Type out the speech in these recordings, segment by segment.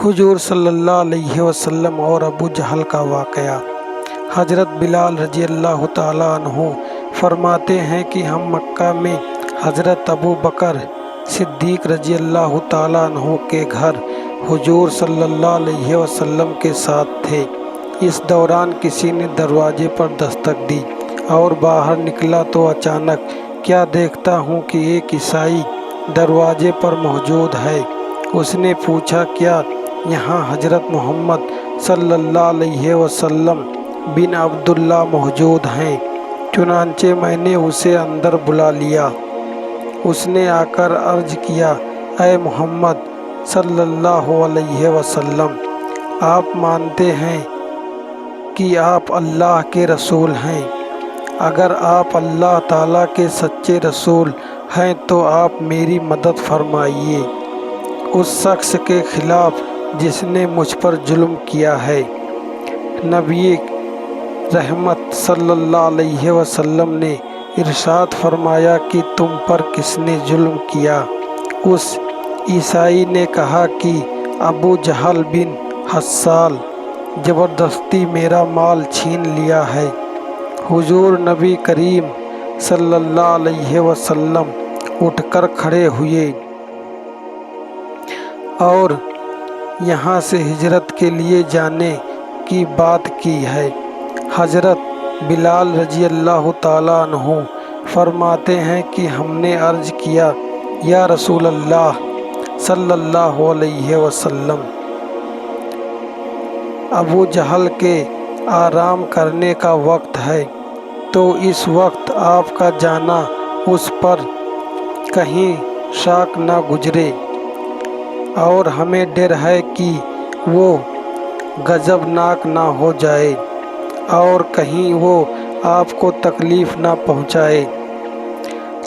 حضور صلی اللہ علیہ وسلم اور ابو جہل کا واقعہ۔ حضرت بلال رضی اللہ تعالیٰ عنہ فرماتے ہیں کہ ہم مکہ میں حضرت ابو بکر صدیق رضی اللہ تعالیٰ عنہ کے گھر حضور صلی اللہ علیہ وسلم کے ساتھ تھے۔ اس دوران کسی نے دروازے پر دستک دی اور باہر نکلا تو اچانک کیا دیکھتا ہوں کہ ایک عیسائی دروازے پر موجود ہے۔ اس نے پوچھا، کیا یہاں حضرت محمد صلی اللہ علیہ وسلم بن عبداللہ موجود ہیں؟ چنانچہ میں نے اسے اندر بلا لیا۔ اس نے آ کر عرض کیا، اے محمد صلی اللہ علیہ وسلم، آپ مانتے ہیں کہ آپ اللہ کے رسول ہیں؟ اگر آپ اللہ تعالیٰ کے سچے رسول ہیں تو آپ میری مدد فرمائیے اس شخص کے خلاف جس نے مجھ پر ظلم کیا ہے۔ نبی رحمت صلی اللہ علیہ وسلم نے ارشاد فرمایا کہ تم پر کس نے ظلم کیا؟ اس عیسائی نے کہا کہ ابو جہل بن حصال زبردستی میرا مال چھین لیا ہے۔ حضور نبی کریم صلی اللہ علیہ وسلم اٹھ کر کھڑے ہوئے اور یہاں سے ہجرت کے لیے جانے کی بات کی ہے۔ حضرت بلال رضی اللہ تعالیٰ عنہ فرماتے ہیں کہ ہم نے عرض کیا، یا رسول اللہ صلی اللہ علیہ وسلم، ابو جہل کے آرام کرنے کا وقت ہے، تو اس وقت آپ کا جانا اس پر کہیں شاک نہ گزرے، اور ہمیں ڈر ہے کہ وہ غضبناک نہ ہو جائے اور کہیں وہ آپ کو تکلیف نہ پہنچائے۔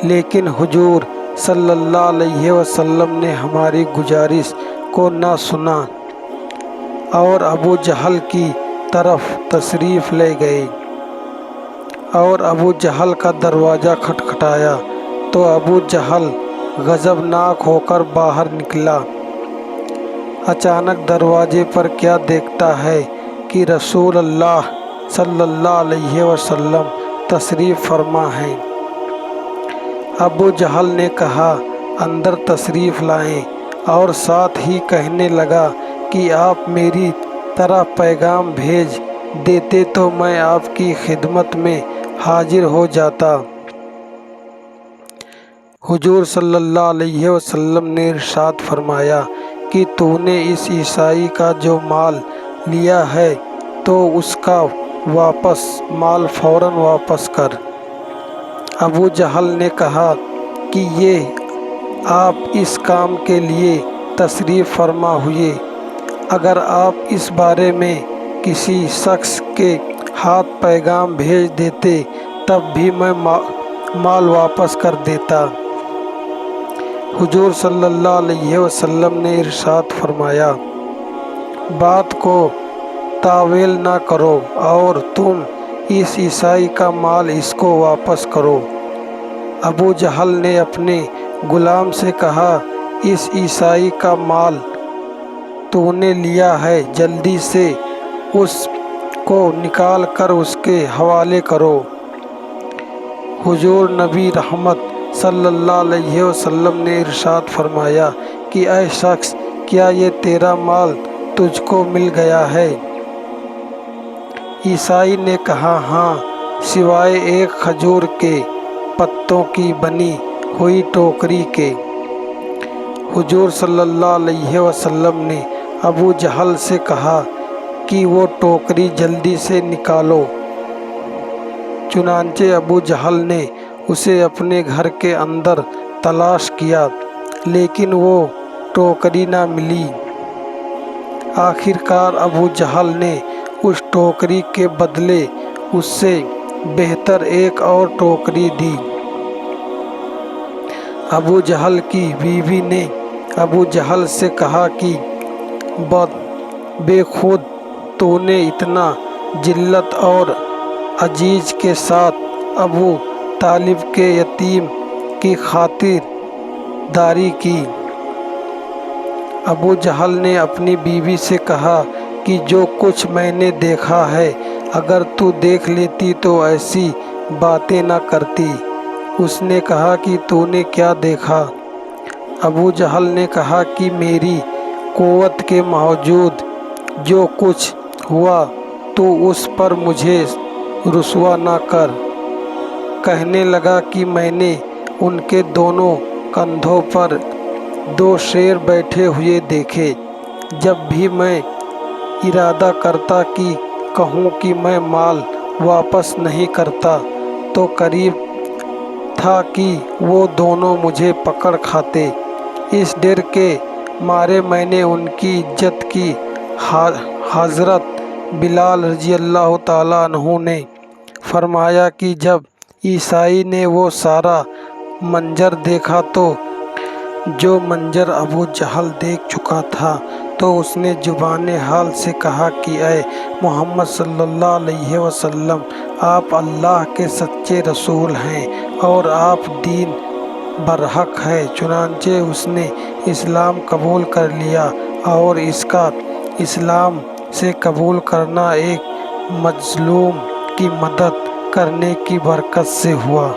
لیکن حضور صلی اللہ علیہ وسلم نے ہماری گزارش کو نہ سنا اور ابو جہل کی طرف تشریف لے گئے، اور ابو جہل کا دروازہ کھٹکھٹایا تو ابو جہل غضبناک ہو کر باہر نکلا۔ اچانک دروازے پر کیا دیکھتا ہے کہ رسول اللہ صلی اللہ علیہ وسلم تشریف فرما ہیں۔ ابو جہل نے کہا، اندر تشریف لائیں، اور ساتھ ہی کہنے لگا کہ آپ میری طرف پیغام بھیج دیتے تو میں آپ کی خدمت میں حاضر ہو جاتا۔ حضور صلی اللہ علیہ وسلم نے ارشاد فرمایا کہ تو نے اس عیسائی کا جو مال لیا ہے تو اس کا مال فوراً واپس کر۔ ابو جہل نے کہا کہ یہ آپ اس کام کے لیے تشریف فرما ہوئے، اگر آپ اس بارے میں کسی شخص کے ہاتھ پیغام بھیج دیتے تب بھی میں مال واپس کر دیتا۔ حضور صلی اللہ علیہ وسلم نے ارشاد فرمایا، بات کو تاویل نہ کرو اور تم اس عیسائی کا مال اس کو واپس کرو۔ ابو جہل نے اپنے غلام سے کہا، اس عیسائی کا مال تو نے لیا ہے، جلدی سے اس کو نکال کر اس کے حوالے کرو۔ حضور نبی رحمت صلی اللہ علیہ وسلم نے ارشاد فرمایا کہ اے شخص، کیا یہ تیرا مال تجھ کو مل گیا ہے؟ عیسائی نے کہا، ہاں، سوائے ایک کھجور کے پتوں کی بنی ہوئی ٹوکری کے۔ حضور صلی اللہ علیہ وسلم نے ابو جہل سے کہا کہ وہ ٹوکری جلدی سے نکالو۔ چنانچہ ابو جہل نے اسے اپنے گھر کے اندر تلاش کیا، لیکن وہ ٹوکری نہ ملی۔ آخر کار ابو جہل نے اس ٹوکری کے بدلے اس سے بہتر ایک اور ٹوکری دی۔ ابو جہل کی بیوی نے ابو جہل سے کہا کہ بے خود تو نے اتنا ذلت اور عزیز کے ساتھ ابو طالب کے یتیم کی خاطر داری کی، ابو جہل نے اپنی بیوی سے کہا کہ جو کچھ میں نے دیکھا ہے اگر تو دیکھ لیتی تو ایسی باتیں نہ کرتی۔ اس نے کہا کہ تو نے کیا دیکھا؟ ابو جہل نے کہا کہ میری قوت کے باوجود جو کچھ ہوا تو اس پر مجھے رسوا نہ کر۔ کہنے لگا کہ میں نے ان کے دونوں کندھوں پر 2 شیر بیٹھے ہوئے دیکھے۔ جب بھی میں ارادہ کرتا کہ کہوں کہ میں مال واپس نہیں کرتا تو قریب تھا کہ وہ دونوں مجھے پکڑ کھاتے۔ اس ڈر کے مارے میں نے ان کی عزت کی۔ حضرت بلال رضی اللہ تعالیٰ عنہ نے فرمایا کہ جب عیسائی نے وہ سارا منظر دیکھا تو جو منظر ابو جہل دیکھ چکا تھا تو اس نے زبان حال سے کہا کہ اے محمد صلی اللہ علیہ وسلم، آپ اللہ کے سچے رسول ہیں اور آپ دین برحق ہے۔ چنانچہ اس نے اسلام قبول کر لیا اور اس کا اسلام سے قبول کرنا ایک مظلوم کی مدد کرنے کی برکت سے ہوا۔